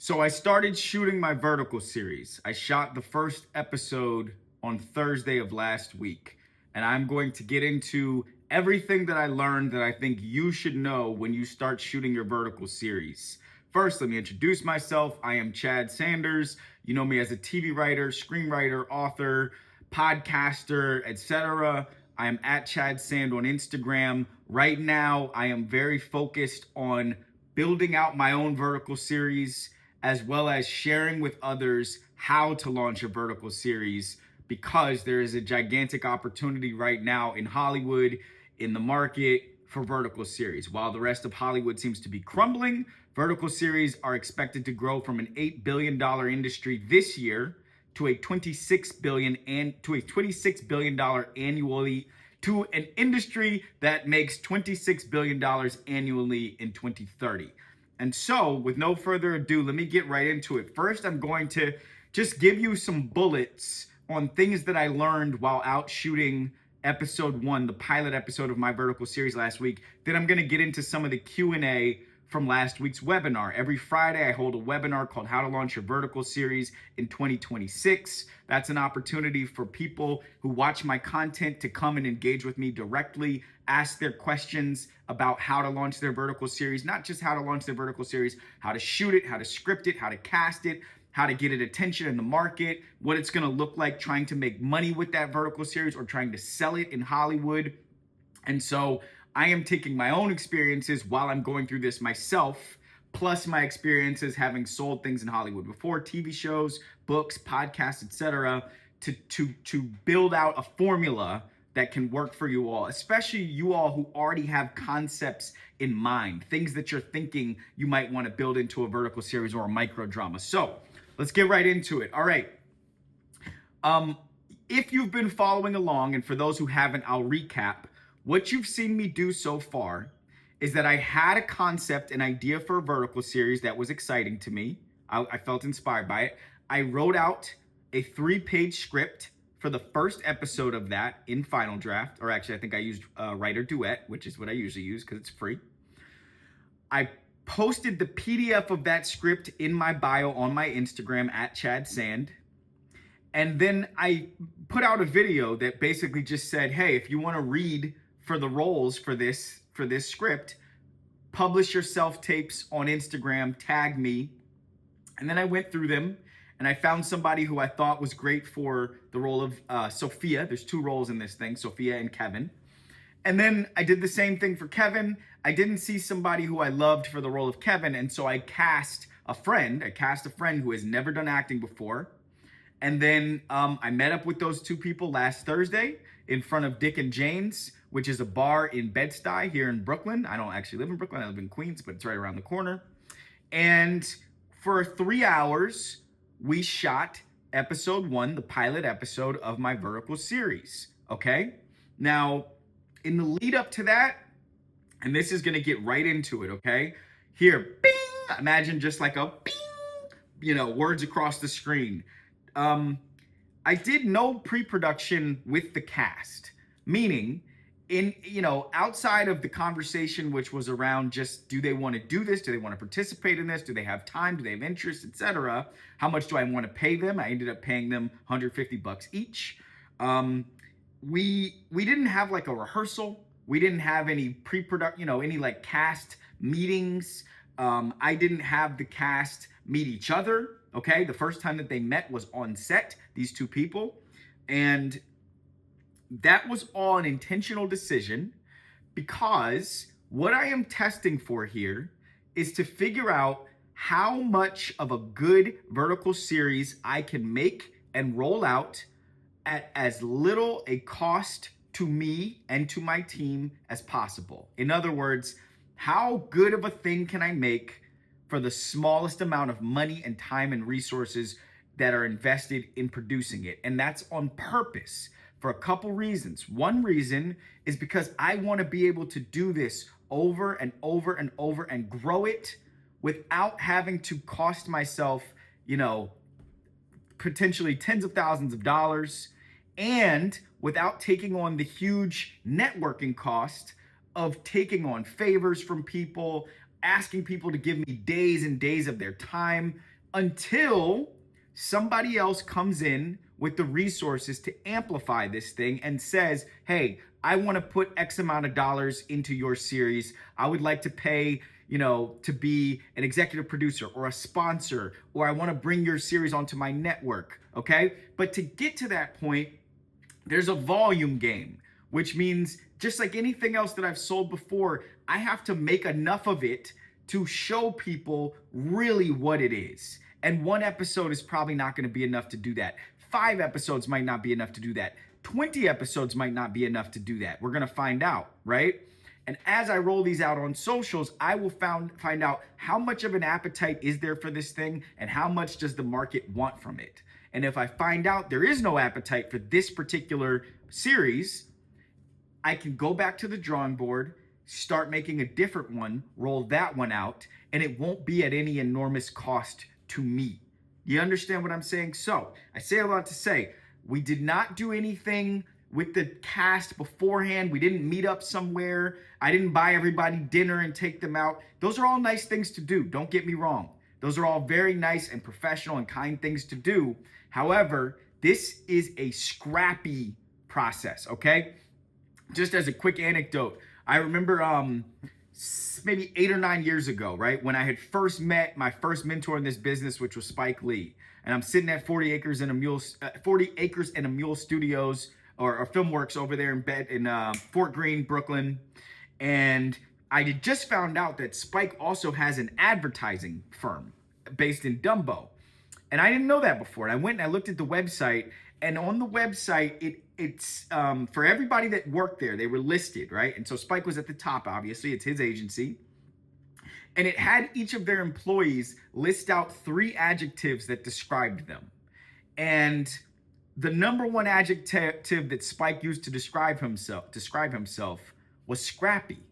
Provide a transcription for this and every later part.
So I started shooting my vertical series. I shot the first episode on Thursday of last week, and I'm going to get into everything that I learned that I think you should know when you start shooting your vertical series. First, let me introduce myself. I am Chad Sanders. You know me as a TV writer, screenwriter, author, podcaster, etc. I am at Chadsand on Instagram. Right now, I am very focused on building out my own vertical series as well as sharing with others how to launch a vertical series, because there is a gigantic opportunity right now in Hollywood, in the market for vertical series. While the rest of Hollywood seems to be crumbling, vertical series are expected to grow from an $8 billion industry this year to a $26 billion annually, to an industry that makes $26 billion annually in 2030. And so, with no further ado, let me get right into it. First, I'm going to just give you some bullets on things that I learned while out shooting episode 1, the pilot episode of my vertical series last week. Then I'm going to get into some of the Q&A from last week's webinar. Every Friday, I hold a webinar called How to Launch Your Vertical Series in 2026. That's an opportunity for people who watch my content to come and engage with me directly, ask their questions about how to launch their vertical series, not just how to launch their vertical series, how to shoot it, how to script it, how to cast it, how to get it attention in the market, what it's gonna look like trying to make money with that vertical series or trying to sell it in Hollywood. And so I am taking my own experiences while I'm going through this myself, plus my experiences having sold things in Hollywood before, TV shows, books, podcasts, etc., to build out a formula that can work for you all, especially you all who already have concepts in mind, things that you're thinking you might want to build into a vertical series or a micro drama. So let's get right into it. All right. If you've been following along, and for those who haven't, I'll recap. What you've seen me do so far is that I had a concept, an idea for a vertical series that was exciting to me. I felt inspired by it. I wrote out a 3-page script for the first episode of that in Final Draft, or actually I think I used Writer Duet, which is what I usually use because it's free. I posted the PDF of that script in my bio on my Instagram at Chadsand. And then I put out a video that basically just said, hey, if you want to read for the roles for this script, publish your self-tapes on Instagram, tag me. And then I went through them and I found somebody who I thought was great for the role of Sophia. There's 2 roles in this thing, Sophia and Kevin. And then I did the same thing for Kevin. I didn't see somebody who I loved for the role of Kevin, and so I cast a friend who has never done acting before. And then I met up with those 2 people last Thursday in front of Dick and Jane's, which is a bar in Bed-Stuy here in Brooklyn. I don't actually live in Brooklyn, I live in Queens, but it's right around the corner. And for 3 hours, we shot episode 1, the pilot episode of my vertical series, okay? Now, in the lead up to that, and this is gonna get right into it, okay? Here, bing, imagine just like a bing, words across the screen. I did no pre-production with the cast, meaning outside of the conversation, which was around just, do they want to do this? Do they want to participate in this? Do they have time? Do they have interest, etc.? How much do I want to pay them? I ended up paying them $150 each. We didn't have like a rehearsal. We didn't have any pre-production, any like cast meetings. I didn't have the cast meet each other. Okay, the first time that they met was on set, these 2 people. And that was all an intentional decision, because what I am testing for here is to figure out how much of a good vertical series I can make and roll out at as little a cost to me and to my team as possible. In other words, how good of a thing can I make for the smallest amount of money and time and resources that are invested in producing it? And that's on purpose for a couple reasons. One reason is because I want to be able to do this over and over and over and grow it without having to cost myself, potentially tens of thousands of dollars, and without taking on the huge networking cost of taking on favors from people, asking people to give me days and days of their time, until somebody else comes in with the resources to amplify this thing and says, hey, I want to put X amount of dollars into your series. I would like to pay, to be an executive producer or a sponsor, or I want to bring your series onto my network. Okay. But to get to that point, there's a volume game, which means just like anything else that I've sold before, I have to make enough of it to show people really what it is. And one episode is probably not going to be enough to do that. 5 episodes might not be enough to do that. 20 episodes might not be enough to do that. We're going to find out, right? And as I roll these out on socials, I will find out how much of an appetite is there for this thing and how much does the market want from it. And if I find out there is no appetite for this particular series, I can go back to the drawing board, start making a different one, roll that one out, and it won't be at any enormous cost to me. You understand what I'm saying? So I say a lot to say, we did not do anything with the cast beforehand. We didn't meet up somewhere. I didn't buy everybody dinner and take them out. Those are all nice things to do. Don't get me wrong. Those are all very nice and professional and kind things to do. However, this is a scrappy process, okay? Just as a quick anecdote, I remember maybe 8 or 9 years ago, right, when I had first met my first mentor in this business, which was Spike Lee, and I'm sitting at 40 Acres and a Mule Studios or FilmWorks over there in Fort Greene, Brooklyn, and I had just found out that Spike also has an advertising firm based in Dumbo, and I didn't know that before. And I went and I looked at the website, and on the website, it's for everybody that worked there, they were listed, right? And so Spike was at the top, obviously, it's his agency. And it had each of their employees list out 3 adjectives that described them. And the number one adjective that Spike used to describe himself was scrappy.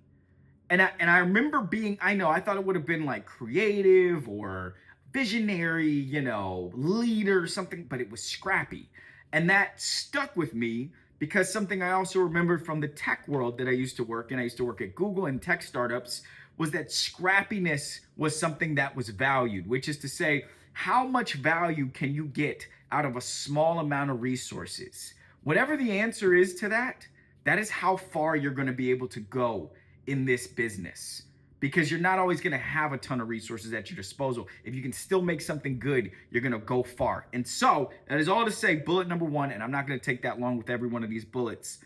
And I remember I thought it would have been like creative or visionary, leader, something, but it was scrappy. And that stuck with me because something I also remembered from the tech world that I used to work in, I used to work at Google and tech startups, was that scrappiness was something that was valued, which is to say, how much value can you get out of a small amount of resources? Whatever the answer is to that, that is how far you're going to be able to go in this business. Because you're not always going to have a ton of resources at your disposal. If you can still make something good, you're going to go far. And so that is all to say, bullet number 1, and I'm not going to take that long with every one of these bullets,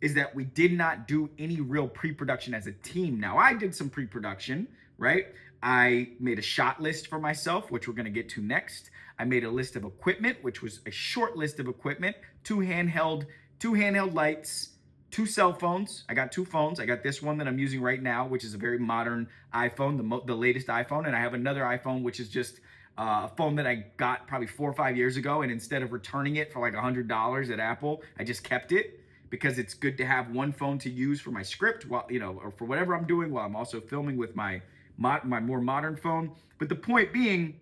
is that we did not do any real pre-production as a team. Now, I did some pre-production, right? I made a shot list for myself, which we're going to get to next. I made a list of equipment, which was a short list of equipment, 2 handheld lights, 2 cell phones. I got 2 phones. I got this one that I'm using right now, which is a very modern iPhone, the latest iPhone. And I have another iPhone, which is just a phone that I got probably 4 or 5 years ago. And instead of returning it for like $100 at Apple, I just kept it because it's good to have one phone to use for my script while, or for whatever I'm doing while I'm also filming with my more modern phone. But the point being,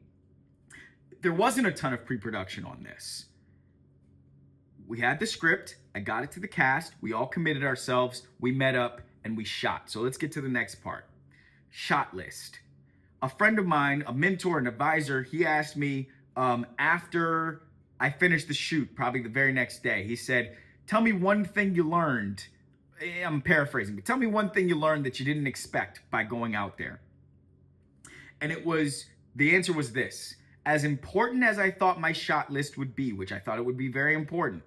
there wasn't a ton of pre-production on this. We had the script, I got it to the cast, we all committed ourselves, we met up, and we shot. So let's get to the next part. Shot list. A friend of mine, a mentor, an advisor, he asked me after I finished the shoot, probably the very next day, he said, tell me one thing you learned. I'm paraphrasing, but tell me one thing you learned that you didn't expect by going out there. And the answer was this. As important as I thought my shot list would be, which I thought it would be very important,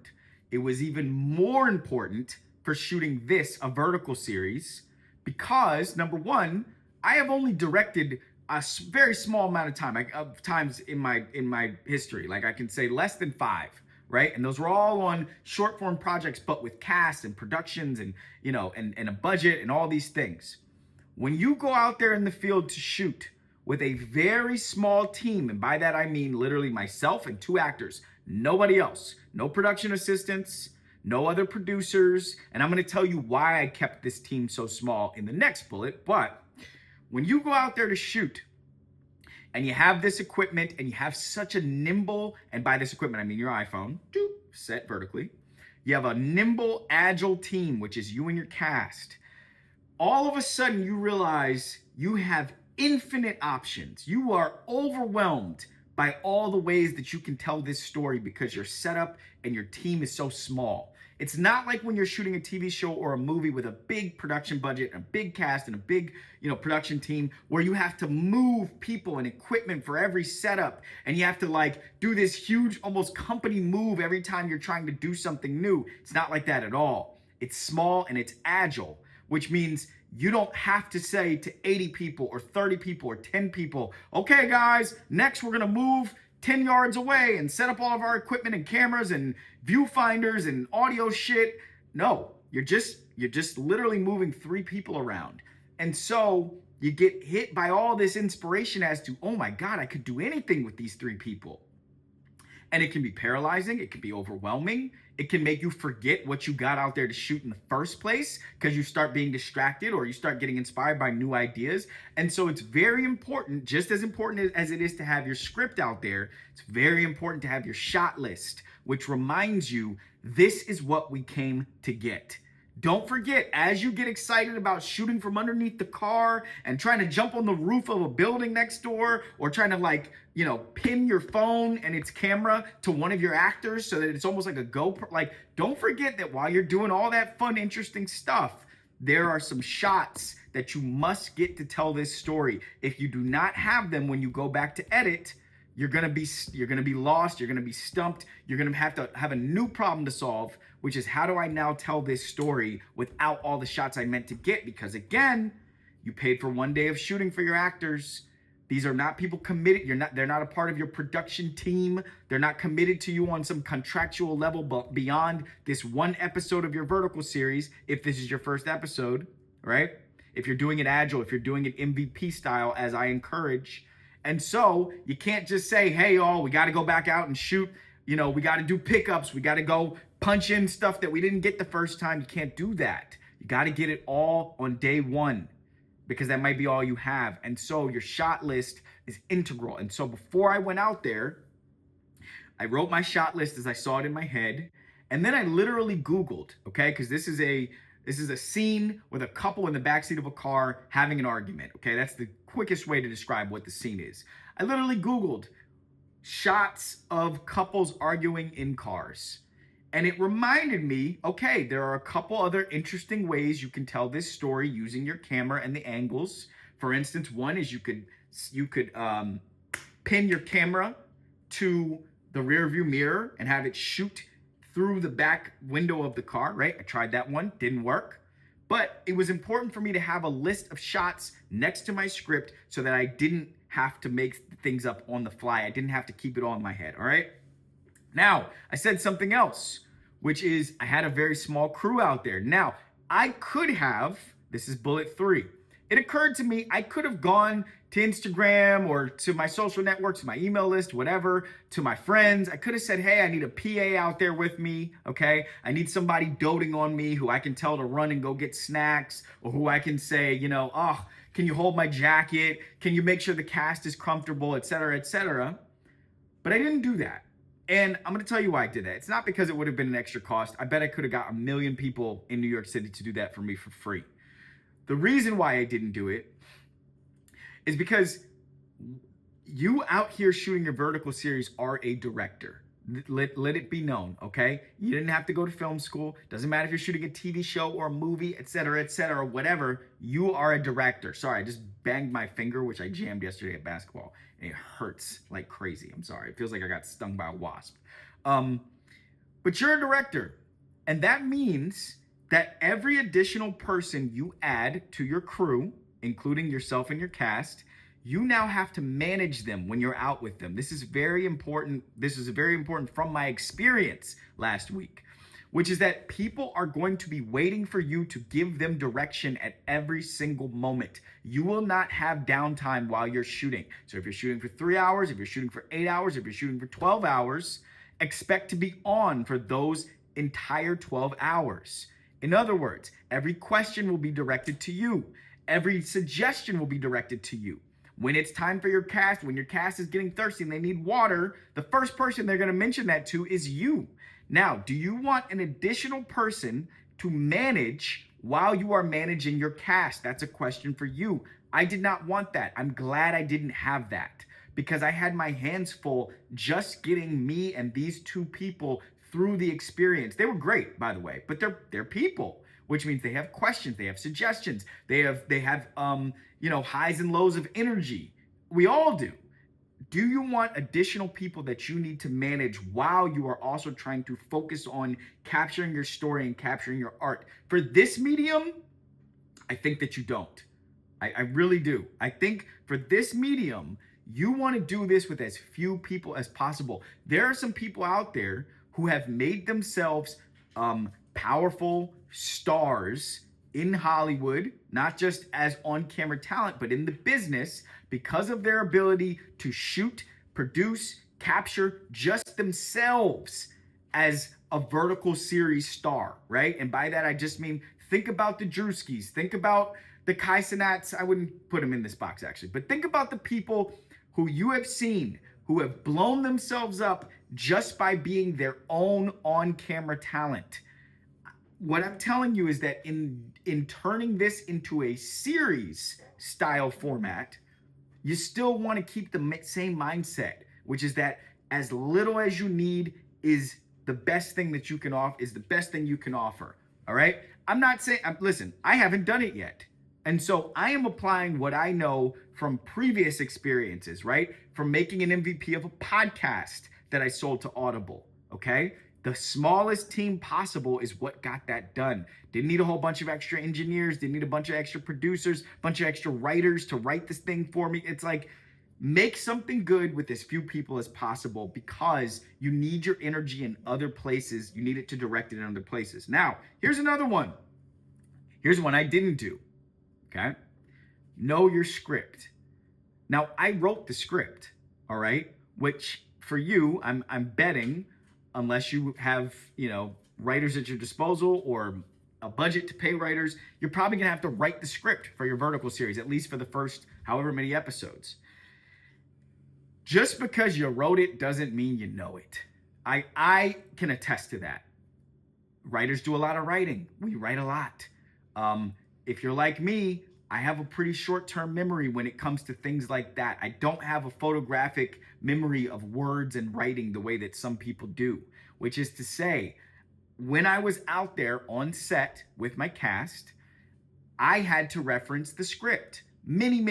it was even more important for shooting a vertical series, because number 1, I have only directed a very small amount of times in my history. Like I can say less than 5, right? And those were all on short form projects, but with cast and productions and, and a budget and all these things. When you go out there in the field to shoot with a very small team, and by that I mean literally myself and 2 actors, nobody else, no production assistants, no other producers, and I'm going to tell you why I kept this team so small in the next bullet. But when you go out there to shoot and you have this equipment and you have such a nimble, and by this equipment I mean your iPhone, set vertically, you have a nimble, agile team, which is you and your cast, all of a sudden you realize you have infinite options. You are overwhelmed by all the ways that you can tell this story because your setup and your team is so small. It's not like when you're shooting a TV show or a movie with a big production budget, a big cast, and a big, production team where you have to move people and equipment for every setup, and you have to like do this huge, almost company move every time you're trying to do something new. It's not like that at all. It's small and it's agile, which means you don't have to say to 80 people or 30 people or 10 people, okay, guys, next we're going to move 10 yards away and set up all of our equipment and cameras and viewfinders and audio shit. No, you're just literally moving 3 people around. And so you get hit by all this inspiration as to, oh my God, I could do anything with these 3 people. And it can be paralyzing. It can be overwhelming. It can make you forget what you got out there to shoot in the first place because you start being distracted or you start getting inspired by new ideas. And so it's very important, just as important as it is to have your script out there, it's very important to have your shot list, which reminds you, this is what we came to get. Don't forget, as you get excited about shooting from underneath the car and trying to jump on the roof of a building next door, or trying to pin your phone and its camera to one of your actors so that it's almost like a GoPro. Don't forget that while you're doing all that fun, interesting stuff, there are some shots that you must get to tell this story. If you do not have them when you go back to edit, you're gonna be lost, you're gonna be stumped, you're gonna have to have a new problem to solve, which is, how do I now tell this story without all the shots I meant to get? Because again, you paid for 1 day of shooting for your actors. These are not people committed. They're not a part of your production team. They're not committed to you on some contractual level, but beyond this 1 episode of your vertical series, if this is your first episode, right? If you're doing it agile, if you're doing it MVP style, as I encourage. And so you can't just say, hey, y'all, we got to go back out and shoot. We got to do pickups. We got to go punch in stuff that we didn't get the first time. You can't do that. You got to get it all on day 1 because that might be all you have. And so your shot list is integral. And so before I went out there, I wrote my shot list as I saw it in my head. And then I literally Googled, okay? Because this is a scene with a couple in the backseat of a car having an argument, okay? That's the quickest way to describe what the scene is. I literally Googled shots of couples arguing in cars. And it reminded me, okay, there are a couple other interesting ways you can tell this story using your camera and the angles. For instance, one is you could pin your camera to the rear view mirror and have it shoot through the back window of the car, right? I tried that one, didn't work. But it was important for me to have a list of shots next to my script so that I didn't have to make things up on the fly. I didn't have to keep it all in my head, all right? Now, I said something else, which is I had a very small crew out there. Now, I could have, this is bullet 3. It occurred to me, I could have gone to Instagram or to my social networks, my email list, whatever, to my friends. I could have said, hey, I need a PA out there with me, okay? I need somebody doting on me who I can tell to run and go get snacks, or who I can say, oh, can you hold my jacket? Can you make sure the cast is comfortable, et cetera, et cetera? But I didn't do that. And I'm going to tell you why I did that. It's not because it would have been an extra cost. I bet I could have got 1 million people in New York City to do that for me for free. The reason why I didn't do it is because you out here shooting your vertical series are a director. Let it be known, okay? You didn't have to go to film school. Doesn't matter if you're shooting a TV show or a movie, et cetera, whatever. You are a director. Sorry, I just banged my finger, which I jammed yesterday at basketball. And it hurts like crazy. I'm sorry. It feels like I got stung by a wasp. But you're a director. And that means that every additional person you add to your crew, including yourself and your cast, you now have to manage them when you're out with them. This is very important. This is very important from my experience last week, which is that people are going to be waiting for you to give them direction at every single moment. You will not have downtime while you're shooting. So if you're shooting for 3 hours, if you're shooting for 8 hours, if you're shooting for 12 hours, expect to be on for those entire 12 hours. In other words, every question will be directed to you. Every suggestion will be directed to you. When it's time for your cast, when your cast is getting thirsty and they need water, the first person they're going to mention that to is you. Now, do you want an additional person to manage while you are managing your cast? That's a question for you. I did not want that. I'm glad I didn't have that, because I had my hands full just getting me and these two people through the experience. They were great, by the way, but they're people, which means they have questions, they have suggestions, they have highs and lows of energy. We all do. Do you want additional people that you need to manage while you are also trying to focus on capturing your story and capturing your art? For this medium, I think that you don't. I really do. I think for this medium, you want to do this with as few people as possible. There are some people out there who have made themselves powerful stars in Hollywood, not just as on-camera talent, but in the business because of their ability to shoot, produce, capture just themselves as a vertical series star, right? And by that, I just mean, think about the Drewskis, think about the Chadsand. I wouldn't put them in this box actually, but think about the people who you have seen who have blown themselves up just by being their own on-camera talent. What I'm telling you is that in turning this into a series style format, you still want to keep the same mindset, which is that as little as you need is the best thing that you can offer, is the best thing you can offer. All right. I'm not saying, listen, I haven't done it yet. And so I am applying what I know from previous experiences, right? From making an MVP of a podcast that I sold to Audible. Okay. The smallest team possible is what got that done. Didn't need a whole bunch of extra engineers, didn't need a bunch of extra producers, bunch of extra writers to write this thing for me. It's like, make something good with as few people as possible because you need your energy in other places. You need it to direct it in other places. Now, here's another one. Here's one I didn't do, okay? Know your script. Now, I wrote the script, all right? Which for you, I'm betting, unless you have, writers at your disposal or a budget to pay writers, you're probably gonna have to write the script for your vertical series, at least for the first however many episodes. Just because you wrote it doesn't mean you know it. I can attest to that. Writers do a lot of writing. We write a lot. If you're like me, I have a pretty short-term memory when it comes to things like that. I don't have a photographic memory of words and writing the way that some people do, which is to say, when I was out there on set with my cast, I had to reference the script many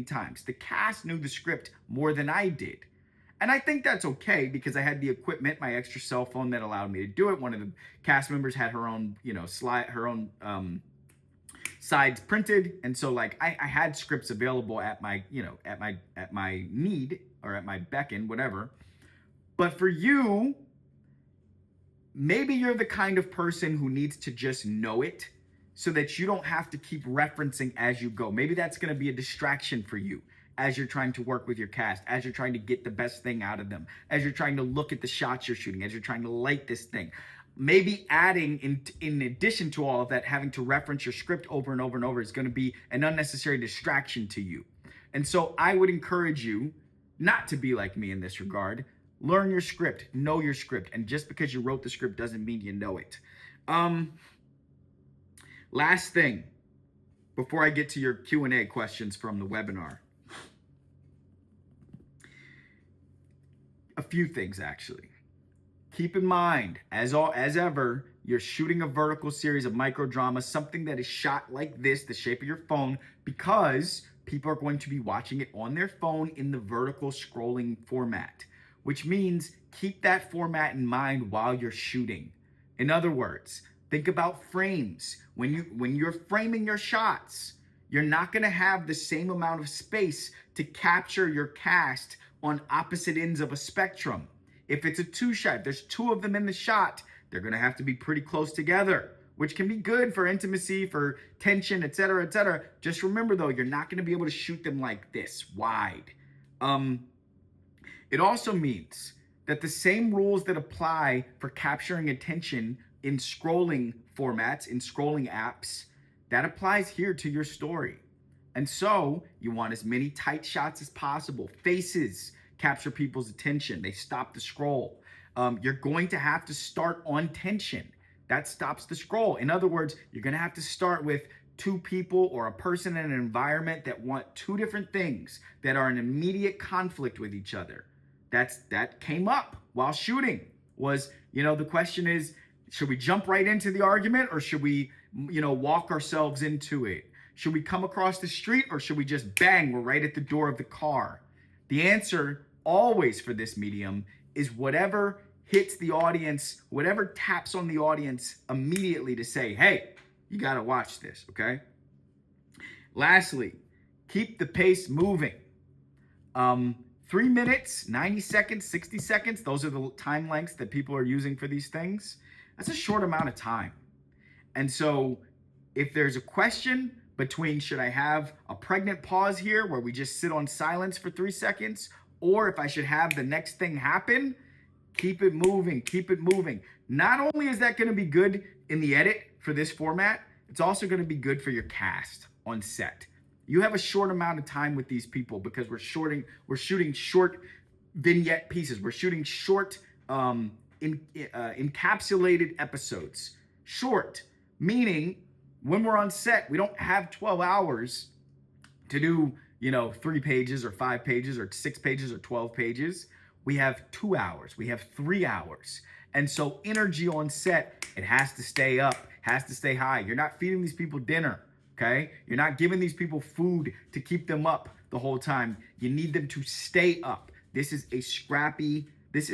times. The cast knew the script more than I did. And I think that's okay because I had the equipment, my extra cell phone that allowed me to do it. One of the cast members had her own, sides printed. And so like I had scripts available at my need or at my beckon, whatever. But for you, maybe you're the kind of person who needs to just know it so that you don't have to keep referencing as you go. Maybe that's going to be a distraction for you as you're trying to work with your cast, as you're trying to get the best thing out of them, as you're trying to look at the shots you're shooting, as you're trying to light this thing. Maybe adding, in addition to all of that, having to reference your script over and over and over is going to be an unnecessary distraction to you. And so I would encourage you not to be like me in this regard. Learn your script, know your script. And just because you wrote the script doesn't mean you know it. Last thing, before I get to your Q&A questions from the webinar. A few things, actually. Keep in mind, as ever, you're shooting a vertical series of microdrama, something that is shot like this, the shape of your phone, because people are going to be watching it on their phone in the vertical scrolling format, which means keep that format in mind while you're shooting. In other words, think about frames. When you're framing your shots, you're not going to have the same amount of space to capture your cast on opposite ends of a spectrum. If it's a two shot, if there's two of them in the shot, they're going to have to be pretty close together, which can be good for intimacy, for tension, et cetera, et cetera. Just remember, though, you're not going to be able to shoot them like this, wide. It also means that the same rules that apply for capturing attention in scrolling formats, in scrolling apps, that applies here to your story. And so you want as many tight shots as possible. Faces capture people's attention. They stop the scroll. You're going to have to start on tension. That stops the scroll. In other words, you're going to have to start with two people or a person in an environment that want two different things that are in immediate conflict with each other. That came up while shooting. Was, the question is, should we jump right into the argument, or should we, walk ourselves into it? Should we come across the street, or should we just bang, we're right at the door of the car? The answer always for this medium is whatever hits the audience, whatever taps on the audience immediately to say, hey, you got to watch this, okay? Lastly, keep the pace moving. 3 minutes, 90 seconds, 60 seconds, those are the time lengths that people are using for these things. That's a short amount of time. And so if there's a question between, should I have a pregnant pause here where we just sit on silence for 3 seconds, or if I should have the next thing happen, keep it moving, keep it moving. Not only is that going to be good in the edit for this format, it's also going to be good for your cast on set. You have a short amount of time with these people because we're shooting short vignette pieces. We're shooting short encapsulated episodes. Short, meaning when we're on set, we don't have 12 hours to do, 3 pages or 5 pages or 6 pages or 12 pages. We have 2 hours. We have 3 hours. And so energy on set, it has to stay up, has to stay high. You're not feeding these people dinner, okay? You're not giving these people food to keep them up the whole time. You need them to stay up. This is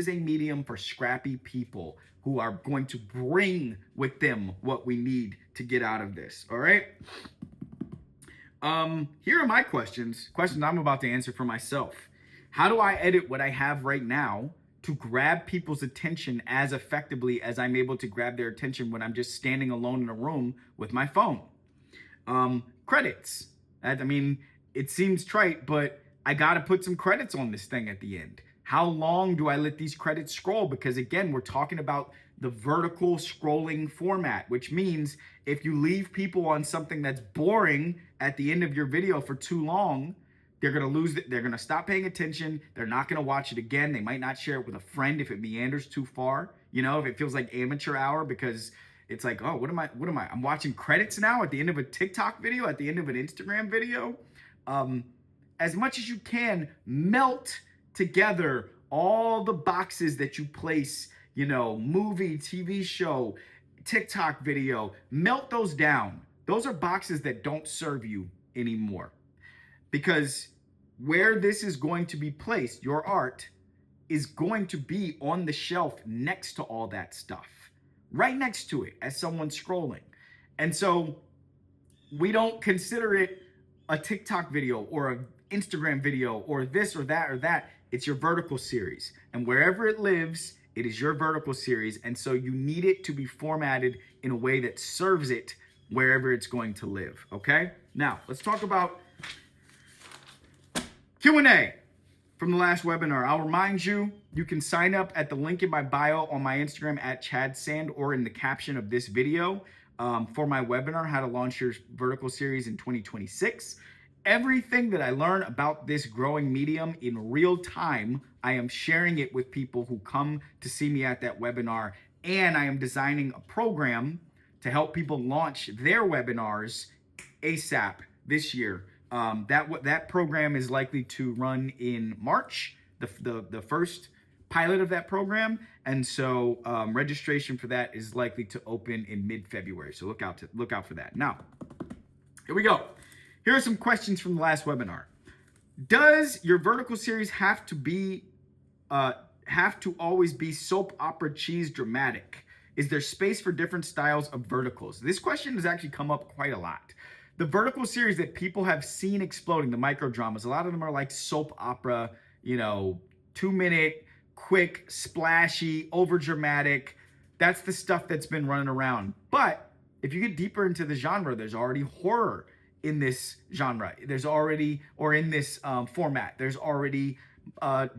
a medium for scrappy people who are going to bring with them what we need to get out of this, all right? Here are my questions I'm about to answer for myself. How do I edit what I have right now to grab people's attention as effectively as I'm able to grab their attention when I'm just standing alone in a room with my phone? Credits. It seems trite, but I got to put some credits on this thing at the end. How long do I let these credits scroll? Because again, we're talking about the vertical scrolling format, which means if you leave people on something that's boring at the end of your video for too long, they're going to lose it. They're going to stop paying attention. They're not going to watch it again. They might not share it with a friend if it meanders too far. If it feels like amateur hour because it's like, oh, what am I? I'm watching credits now at the end of a TikTok video, at the end of an Instagram video. As much as you can, melt together all the boxes that you place, movie, TV show, TikTok video, melt those down. Those are boxes that don't serve you anymore. Because where this is going to be placed, your art is going to be on the shelf next to all that stuff, right next to it as someone's scrolling. And so we don't consider it a TikTok video or an Instagram video or this or that or that. It's your vertical series. And wherever it lives, it is your vertical series. And so you need it to be formatted in a way that serves it wherever it's going to live, okay? Now, let's talk about Q&A from the last webinar. I'll remind you, you can sign up at the link in my bio on my Instagram at Chadsand or in the caption of this video for my webinar, How to Launch Your Vertical Series in 2026. Everything that I learn about this growing medium in real time, I am sharing it with people who come to see me at that webinar. And I am designing a program to help people launch their webinars ASAP this year. That program is likely to run in March, the first pilot of that program, and so registration for that is likely to open in mid-February. So look out for that. Now, here we go. Here are some questions from the last webinar. Does your vertical series have to always be soap opera cheese dramatic? Is there space for different styles of verticals? This question has actually come up quite a lot. The vertical series that people have seen exploding, the micro dramas, a lot of them are like soap opera, 2-minute, quick, splashy, over dramatic. That's the stuff that's been running around. But if you get deeper into the genre, there's already horror in this genre. There's already, or in this format, there's already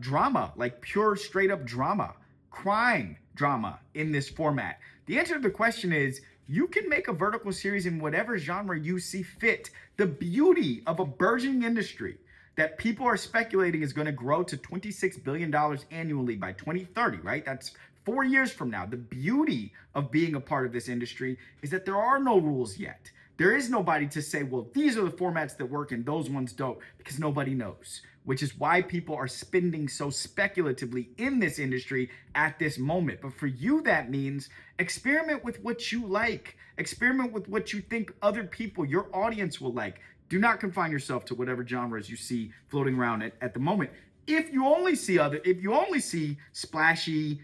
drama, like pure straight up drama, crime drama in this format. The answer to the question is, you can make a vertical series in whatever genre you see fit. The beauty of a burgeoning industry that people are speculating is going to grow to $26 billion annually by 2030, right? That's 4 years from now. The beauty of being a part of this industry is that there are no rules yet. There is nobody to say, well, these are the formats that work and those ones don't, because nobody knows, which is why people are spending so speculatively in this industry at this moment. But for you, that means experiment with what you like. Experiment with what you think other people, your audience, will like. Do not confine yourself to whatever genres you see floating around at the moment. If you only see splashy,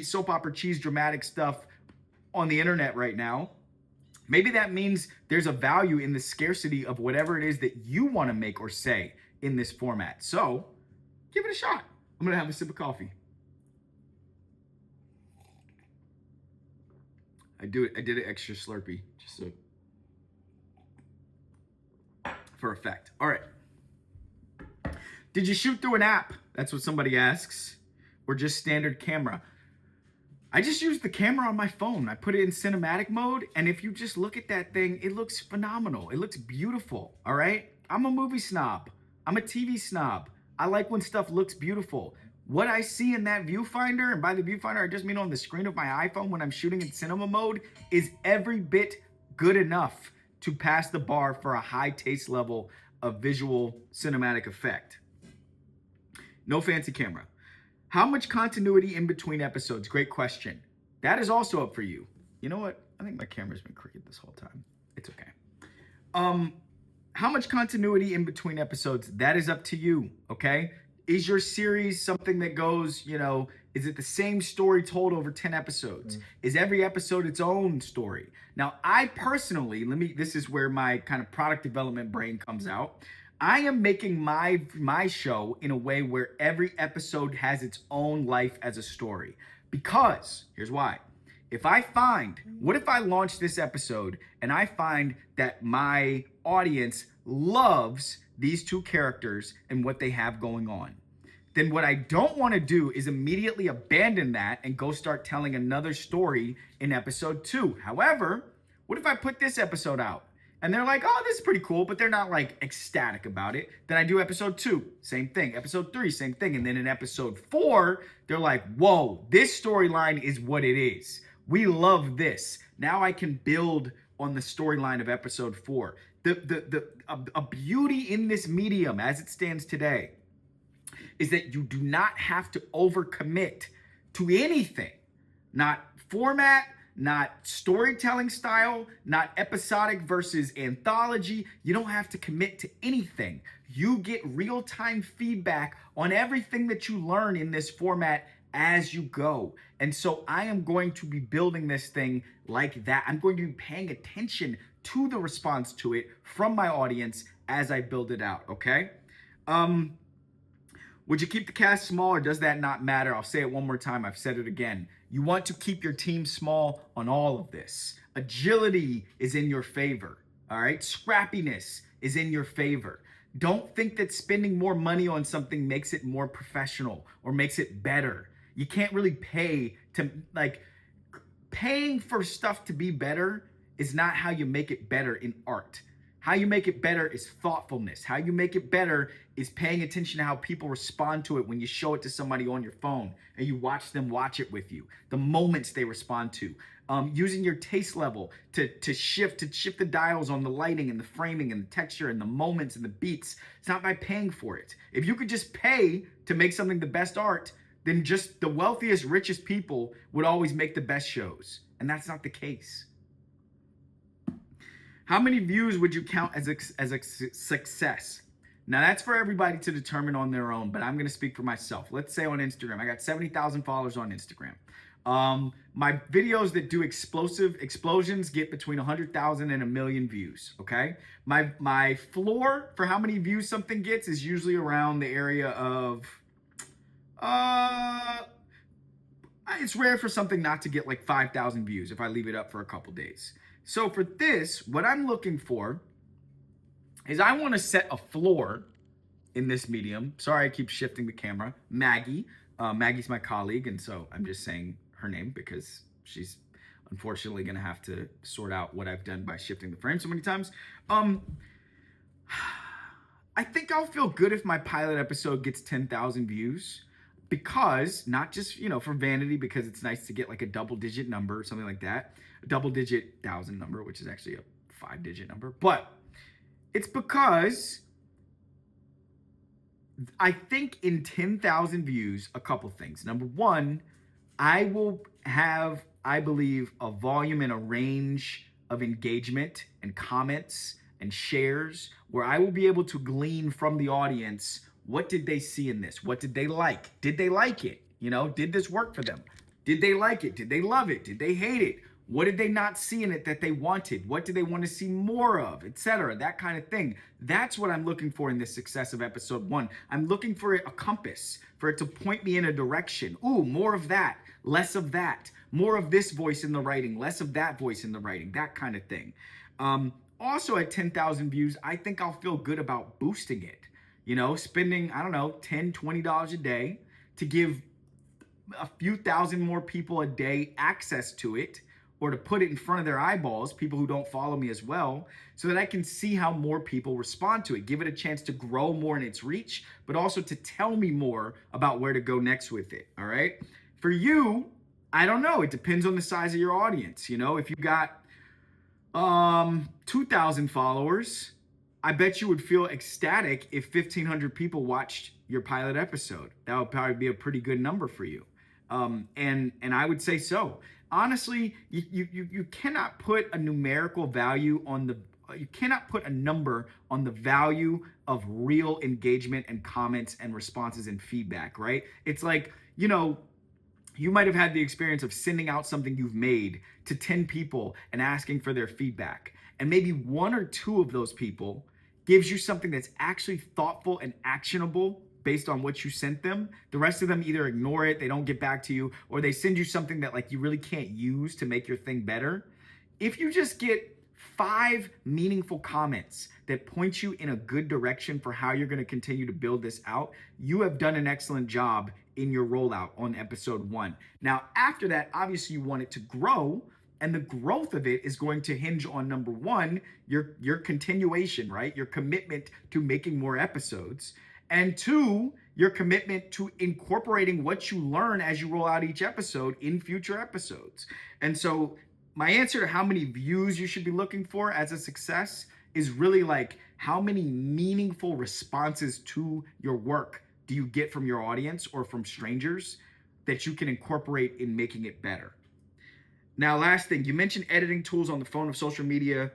soap opera cheese dramatic stuff on the internet right now, maybe that means there's a value in the scarcity of whatever it is that you want to make or say in this format. So give it a shot. I'm going to have a sip of coffee. I did it extra slurpy, just so for effect. All right. Did you shoot through an app? That's what somebody asks. Or just standard camera? I just used the camera on my phone. I put it in cinematic mode, and if you just look at that thing, it looks phenomenal. It looks beautiful, all right? I'm a movie snob. I'm a TV snob. I like when stuff looks beautiful. What I see in that viewfinder, and by the viewfinder, I just mean on the screen of my iPhone when I'm shooting in cinema mode, is every bit good enough to pass the bar for a high taste level of visual cinematic effect. No fancy camera. How much continuity in between episodes? Great question. That is also up for you. You know what? I think my camera's been crooked this whole time. It's okay. How much continuity in between episodes? That is up to you, okay? Is your series something that goes, is it the same story told over 10 episodes? Is every episode its own story? Now, I personally, this is where my kind of product development brain comes out. I am making my show in a way where every episode has its own life as a story. Because, here's why. What if I launch this episode and I find that my audience loves these two characters and what they have going on? Then what I don't want to do is immediately abandon that and go start telling another story in episode 2. However, what if I put this episode out? And they're like, oh, this is pretty cool, but they're not like ecstatic about it. Then I do episode 2, same thing. Episode 3, same thing. And then in episode 4, they're like, whoa, this storyline is what it is. We love this. Now I can build on the storyline of episode 4. A beauty in this medium as it stands today is that you do not have to overcommit to anything. Not format, not storytelling style, not episodic versus anthology. You don't have to commit to anything. You get real-time feedback on everything that you learn in this format as you go. And so I am going to be building this thing like that. I'm going to be paying attention to the response to it from my audience as I build it out, okay? Would you keep the cast small or does that not matter? I'll say it one more time. I've said it again. You want to keep your team small on all of this. Agility is in your favor, all right? Scrappiness is in your favor. Don't think that spending more money on something makes it more professional or makes it better. You can't really paying for stuff to be better is not how you make it better in art. How you make it better is thoughtfulness. How you make it better is paying attention to how people respond to it when you show it to somebody on your phone and you watch them watch it with you. The moments they respond to. Using your taste level to shift the dials on the lighting and the framing and the texture and the moments and the beats. It's not by paying for it. If you could just pay to make something the best art, then just the wealthiest, richest people would always make the best shows. And that's not the case. How many views would you count as a success? Now that's for everybody to determine on their own, but I'm gonna speak for myself. Let's say on Instagram, I got 70,000 followers on Instagram. My videos that do explosions get between 100,000 and 1 million views, okay? My floor for how many views something gets is usually around the area of, it's rare for something not to get like 5,000 views if I leave it up for a couple days. So for this, what I'm looking for is I want to set a floor in this medium. Sorry, I keep shifting the camera. Maggie. Maggie's my colleague, and so I'm just saying her name because she's unfortunately going to have to sort out what I've done by shifting the frame so many times. I think I'll feel good if my pilot episode gets 10,000 views. because not just, for vanity, because it's nice to get like a double digit number or something like that, a double digit thousand number, which is actually a 5-digit number, but it's because I think in 10,000 views, a couple things. Number one, I will have, I believe, a volume and a range of engagement and comments and shares where I will be able to glean from the audience, what did they see in this? What did they like? Did they like it? Did this work for them? Did they like it? Did they love it? Did they hate it? What did they not see in it that they wanted? What did they want to see more of, etc.? That kind of thing. That's what I'm looking for in this success of episode 1. I'm looking for a compass, for it to point me in a direction. Ooh, more of that, less of that. More of this voice in the writing, less of that voice in the writing, that kind of thing. Also at 10,000 views, I think I'll feel good about boosting it. Spending, I don't know, $10, $20 a day to give a few thousand more people a day access to it, or to put it in front of their eyeballs, people who don't follow me as well, so that I can see how more people respond to it, give it a chance to grow more in its reach, but also to tell me more about where to go next with it, all right? For you, I don't know. It depends on the size of your audience. If you got 2,000 followers, I bet you would feel ecstatic if 1,500 people watched your pilot episode. That would probably be a pretty good number for you. And I would say so. Honestly, you cannot put a numerical value on you cannot put a number on the value of real engagement and comments and responses and feedback, right? It's like, you might have had the experience of sending out something you've made to 10 people and asking for their feedback. And maybe 1 or 2 of those people gives you something that's actually thoughtful and actionable based on what you sent them. The rest of them either ignore it, they don't get back to you, or they send you something that like you really can't use to make your thing better. If you just get 5 meaningful comments that point you in a good direction for how you're going to continue to build this out, you have done an excellent job in your rollout on episode 1. Now, after that, obviously you want it to grow, and the growth of it is going to hinge on, number 1, your continuation, right? Your commitment to making more episodes. And 2, your commitment to incorporating what you learn as you roll out each episode in future episodes. And so my answer to how many views you should be looking for as a success is really like, how many meaningful responses to your work do you get from your audience or from strangers that you can incorporate in making it better? Now, last thing, you mentioned editing tools on the phone of social media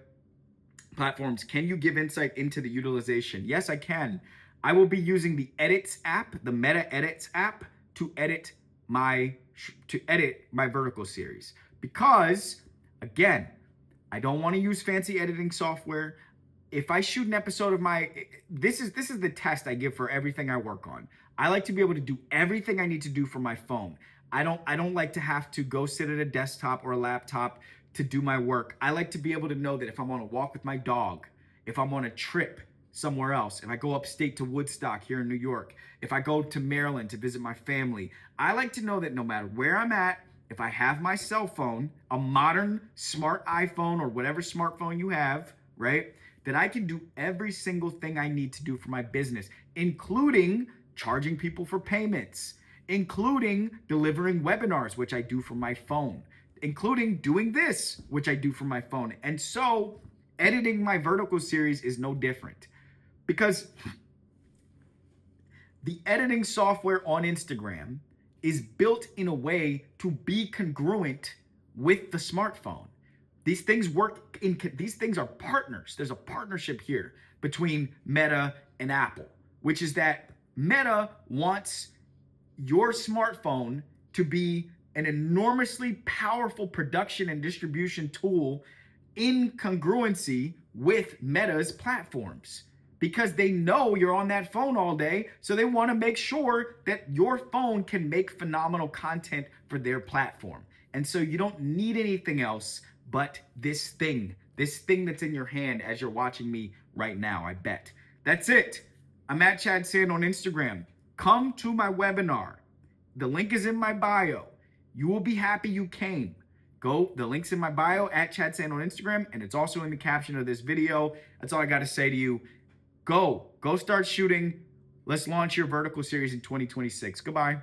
platforms. Can you give insight into the utilization? Yes, I can. I will be using the Edits app, the Meta Edits app, to edit my vertical series. Because, again, I don't want to use fancy editing software. If I shoot an episode of this is the test I give for everything I work on. I like to be able to do everything I need to do from my phone. I don't like to have to go sit at a desktop or a laptop to do my work. I like to be able to know that if I'm on a walk with my dog, if I'm on a trip somewhere else, if I go upstate to Woodstock here in New York, if I go to Maryland to visit my family, I like to know that no matter where I'm at, if I have my cell phone, a modern smart iPhone or whatever smartphone you have, right, that I can do every single thing I need to do for my business, including charging people for payments, including delivering webinars, which I do from my phone, including doing this, which I do from my phone. And so editing my vertical series is no different, because the editing software on Instagram is built in a way to be congruent with the smartphone. These things these things are partners. There's a partnership here between Meta and Apple, which is that Meta wants your smartphone to be an enormously powerful production and distribution tool in congruency with Meta's platforms, because they know you're on that phone all day. So they want to make sure that your phone can make phenomenal content for their platform. And so you don't need anything else but this thing that's in your hand as you're watching me right now, I bet. That's it. I'm at Chadsand on Instagram. Come to my webinar. The link is in my bio. You will be happy you came. The link's in my bio at Chadsand on Instagram, and it's also in the caption of this video. That's all I got to say to you. Go start shooting. Let's launch your vertical series in 2026. Goodbye.